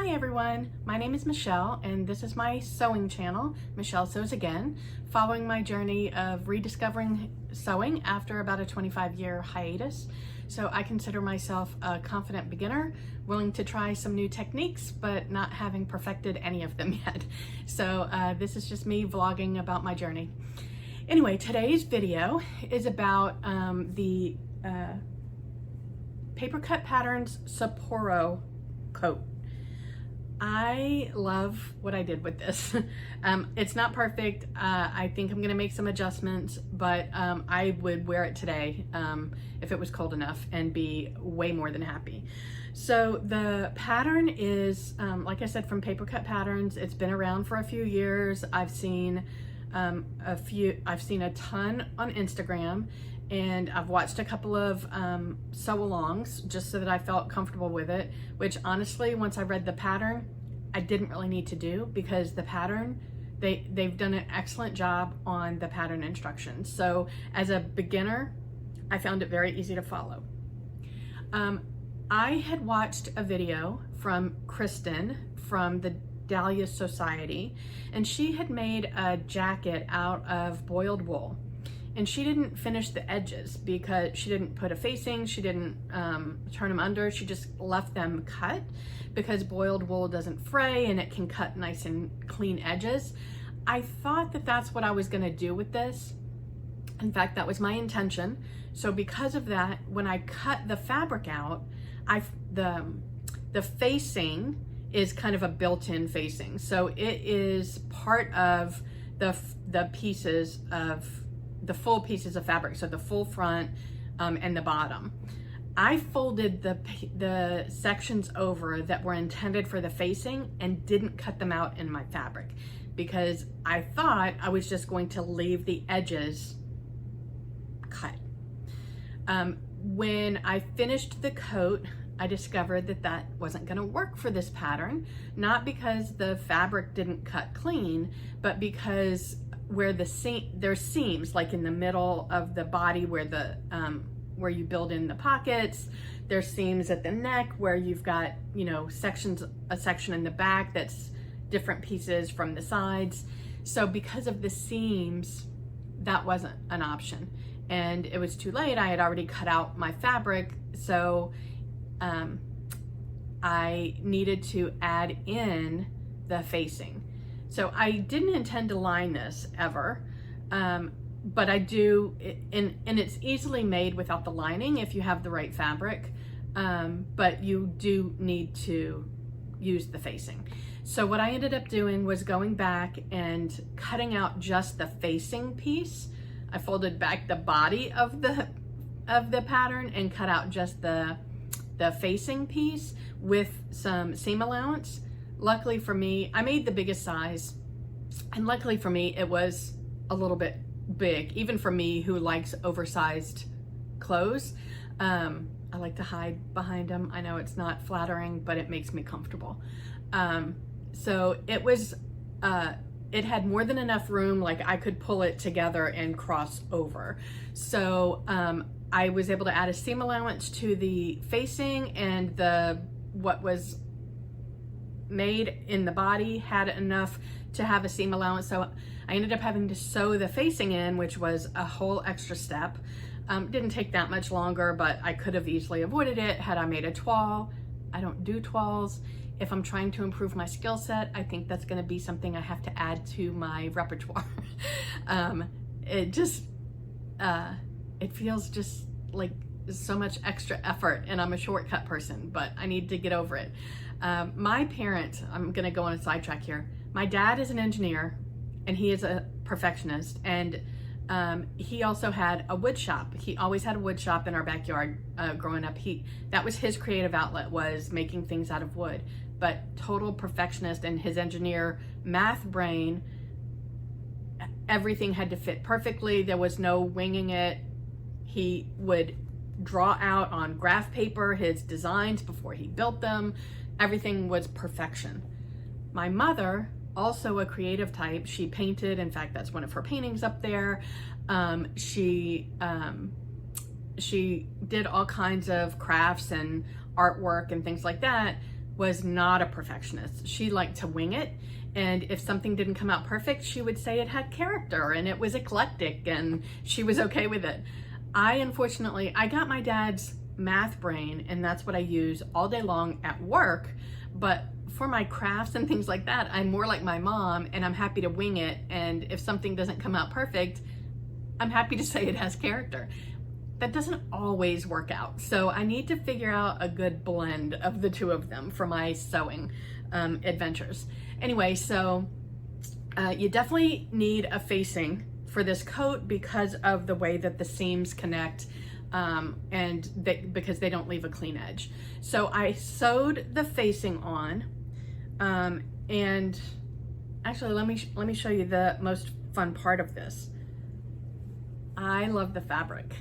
Hi everyone, my name is Michelle and this is my sewing channel, Michelle Sews Again, following my journey of rediscovering sewing after about a 25-year hiatus. So I consider myself a confident beginner, willing to try some new techniques, but not having perfected any of them yet. So this is just me vlogging about my journey. Anyway, today's video is about the Papercut Patterns Sapporo coat. I love what I did with this. It's not perfect. I think I'm gonna make some adjustments, but I would wear it today if it was cold enough and be way more than happy. So the pattern is, like I said, from Papercut Patterns. It's been around for a few years. I've seen a ton on Instagram, and I've watched a couple of sew-alongs just so that I felt comfortable with it, which honestly, once I read the pattern, I didn't really need to do, because the pattern, they've done an excellent job on the pattern instructions. So as a beginner, I found it very easy to follow. I had watched a video from Kristen from the Dahlia Society, and she had made a jacket out of boiled wool. And she didn't finish the edges because she didn't put a facing, she didn't turn them under, she just left them cut, because boiled wool doesn't fray and it can cut nice and clean edges. I thought that that's what I was gonna do with this. In fact, that was my intention. So because of that, when I cut the fabric out, the facing is kind of a built-in facing. So it is part of the pieces of the full pieces of fabric, so the full front and the bottom. I folded the sections over that were intended for the facing and didn't cut them out in my fabric, because I thought I was just going to leave the edges cut. When I finished the coat, I discovered that that wasn't gonna work for this pattern, not because the fabric didn't cut clean, but because where there's seams, like in the middle of the body where you build in the pockets. There's seams at the neck where you've got, you know, a section in the back that's different pieces from the sides. So because of the seams, that wasn't an option. And it was too late. I had already cut out my fabric. So I needed to add in the facing. So I didn't intend to line this ever, but I do, and it's easily made without the lining if you have the right fabric, but you do need to use the facing. So what I ended up doing was going back and cutting out just the facing piece. I folded back the body of the pattern and cut out just the facing piece with some seam allowance. Luckily for me, I made the biggest size, and luckily for me, it was a little bit big, even for me who likes oversized clothes. I like to hide behind them. I know it's not flattering, but it makes me comfortable. So it was, it had more than enough room, like I could pull it together and cross over. So I was able to add a seam allowance to the facing, and what was made in the body had enough to have a seam allowance. So I ended up having to sew the facing in, which was a whole extra step. Didn't take that much longer, but I could have easily avoided it had I made a toile. I don't do toiles. If I'm trying to improve my skill set, I think that's gonna be something I have to add to my repertoire. It feels just like so much extra effort, and I'm a shortcut person, but I need to get over it. My parents, I'm gonna go on a sidetrack here. My dad is an engineer and he is a perfectionist, and he also had a wood shop. He always had a wood shop in our backyard growing up. That was his creative outlet, was making things out of wood, but total perfectionist, and his engineer math brain, everything had to fit perfectly. There was no winging it. He would draw out on graph paper his designs before he built them. Everything was perfection. My mother, also a creative type, she painted. In fact, that's one of her paintings up there. She did all kinds of crafts and artwork and things like that. was not a perfectionist. She liked to wing it. And if something didn't come out perfect, she would say it had character and it was eclectic and she was okay with it. Unfortunately, I got my dad's math brain and that's what I use all day long at work. But for my crafts and things like that, I'm more like my mom and I'm happy to wing it. And if something doesn't come out perfect, I'm happy to say it has character. That doesn't always work out. So I need to figure out a good blend of the two of them for my sewing adventures. Anyway, so you definitely need a facing for this coat because of the way that the seams connect because they don't leave a clean edge. So I sewed the facing on and actually let me show you the most fun part of this. I love the fabric.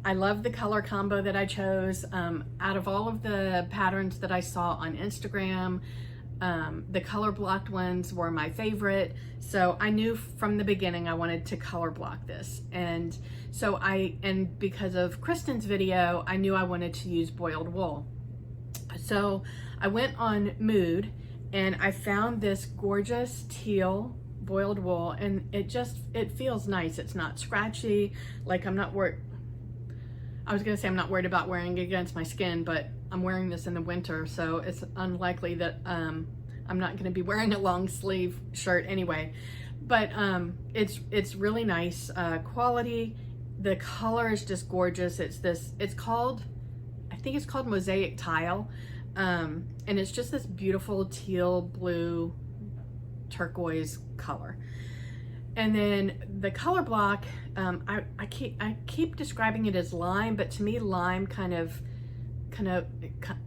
I love the color combo that I chose. Out of all of the patterns that I saw on Instagram, the color blocked ones were my favorite. So I knew from the beginning I wanted to color block this. And so because of Kristen's video, I knew I wanted to use boiled wool. So I went on Mood and I found this gorgeous teal boiled wool and it feels nice. It's not scratchy. Like I was gonna say I'm not worried about wearing it against my skin, but I'm wearing this in the winter, so it's unlikely that I'm not gonna be wearing a long sleeve shirt anyway. But it's really nice quality. The color is just gorgeous. I think it's called Mosaic Tile. And it's just this beautiful teal, blue, turquoise color. And then the color block, I keep describing it as lime, but to me lime kind of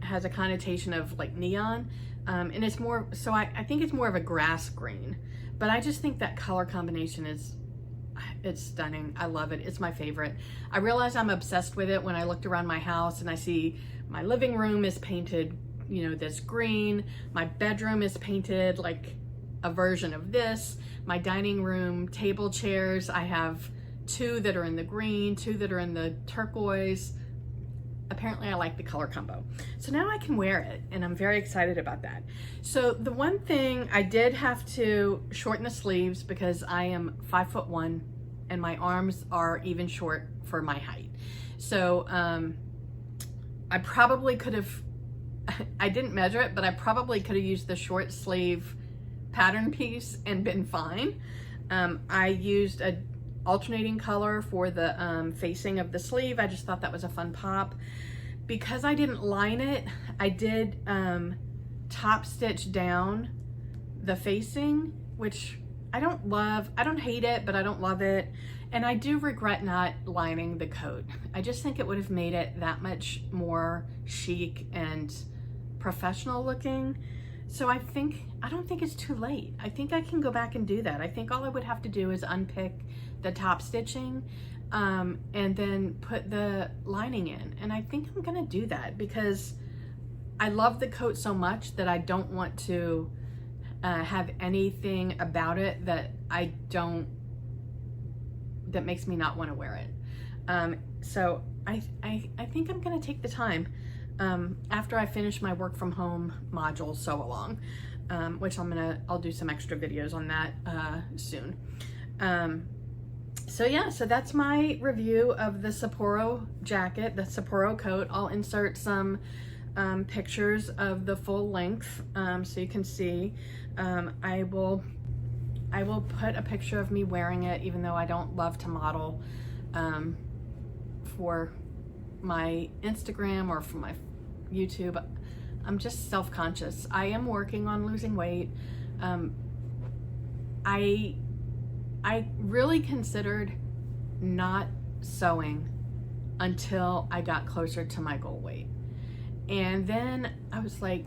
has a connotation of like neon, and it's more, so I think it's more of a grass green, but I just think that color combination it's stunning. I love it. It's my favorite. I realize I'm obsessed with it when I looked around my house and I see my living room is painted, this green, my bedroom is painted like a version of this. My dining room table chairs, I have 2 that are in the green, 2 that are in the turquoise. Apparently I like the color combo. So now I can wear it and I'm very excited about that. So the one thing I did have to shorten the sleeves because I am 5'1" and my arms are even short for my height. So I probably could have, I didn't measure it, but I probably could have used the short sleeve pattern piece and been fine. I used a alternating color for the facing of the sleeve. I just thought that was a fun pop. Because I didn't line it, I did top stitch down the facing, which I don't love. I don't hate it, but I don't love it. And I do regret not lining the coat. I just think it would have made it that much more chic and professional looking. So I don't think it's too late. I think I can go back and do that. I think all I would have to do is unpick the top stitching and then put the lining in. And I think I'm gonna do that because I love the coat so much that I don't want to have anything about it that that makes me not want to wear it. So I think I'm gonna take the time after I finish my work from home module sew along, which I'll do some extra videos on that soon. So yeah, so that's my review of the Sapporo jacket, the Sapporo coat. I'll insert some pictures of the full length so you can see. I will put a picture of me wearing it, even though I don't love to model for my Instagram or for my YouTube. I'm just self-conscious. I am working on losing weight. I really considered not sewing until I got closer to my goal weight. And then I was like,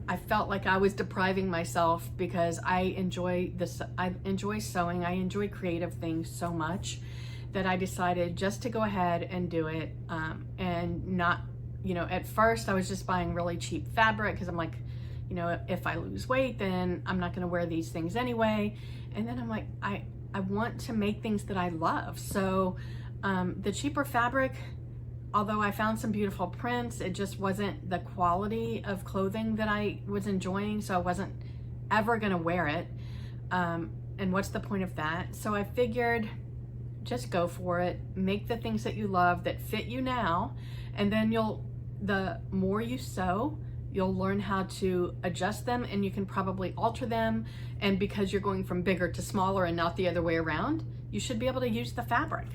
I felt like I was depriving myself because I enjoy sewing, I enjoy creative things so much that I decided just to go ahead and do it and not, at first I was just buying really cheap fabric because I'm like, if I lose weight, then I'm not gonna wear these things anyway. And then I'm like, I want to make things that I love. So the cheaper fabric although I found some beautiful prints, it just wasn't the quality of clothing that I was enjoying, so I wasn't ever gonna wear it. And what's the point of that? So I figured, just go for it. Make the things that you love that fit you now, and then the more you sew, you'll learn how to adjust them, and you can probably alter them. And because you're going from bigger to smaller and not the other way around, you should be able to use the fabric.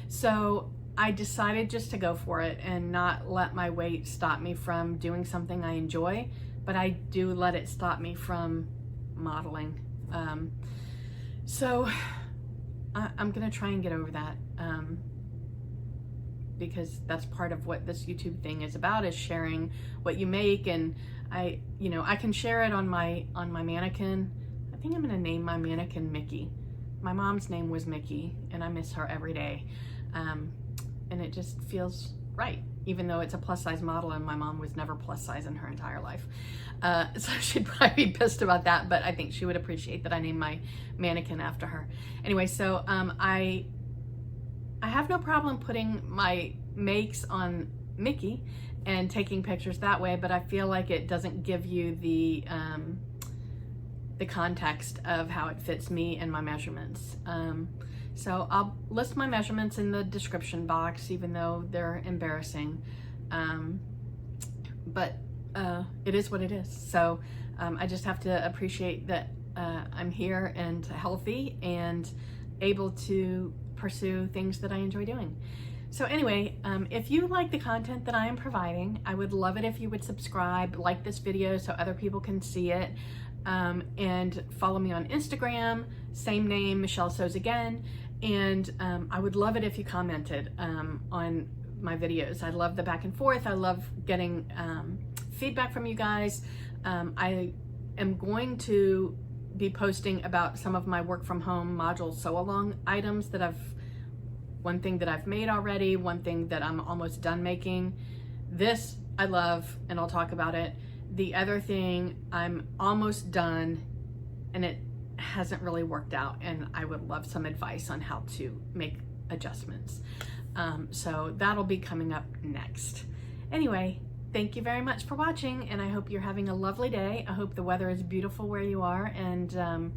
So I decided just to go for it and not let my weight stop me from doing something I enjoy, but I do let it stop me from modeling. So I'm gonna try and get over that, because that's part of what this YouTube thing is about, is sharing what you make. And I can share it on my mannequin. I think I'm gonna name my mannequin Mickey. My mom's name was Mickey, and I miss her every day. And it just feels right, even though it's a plus size model, and my mom was never plus size in her entire life. So she'd probably be pissed about that, but I think she would appreciate that I named my mannequin after her. Anyway, so I have no problem putting my makes on Mickey and taking pictures that way, but I feel like it doesn't give you the context of how it fits me and my measurements. So I'll list my measurements in the description box, even though they're embarrassing. But it is what it is. So I just have to appreciate that I'm here and healthy and able to pursue things that I enjoy doing. So anyway, if you like the content that I am providing, I would love it if you would subscribe, like this video so other people can see it, and follow me on Instagram, same name, Michelle Sews Again. And I would love it if you commented on my videos. I love the back and forth. I love getting feedback from you guys. I am going to be posting about some of my work from home module sew along items that one thing that I've made already, one thing that I'm almost done making. This I love, and I'll talk about it. The other thing I'm almost done, and it hasn't really worked out, and I would love some advice on how to make adjustments. So that'll be coming up next. Anyway, thank you very much for watching, and I hope you're having a lovely day. I hope the weather is beautiful where you are, and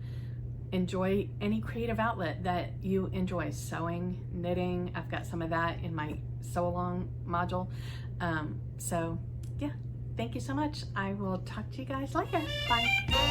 enjoy any creative outlet that you enjoy. Sewing, knitting, I've got some of that in my sew along module. So yeah, thank you so much. I will talk to you guys later. Bye.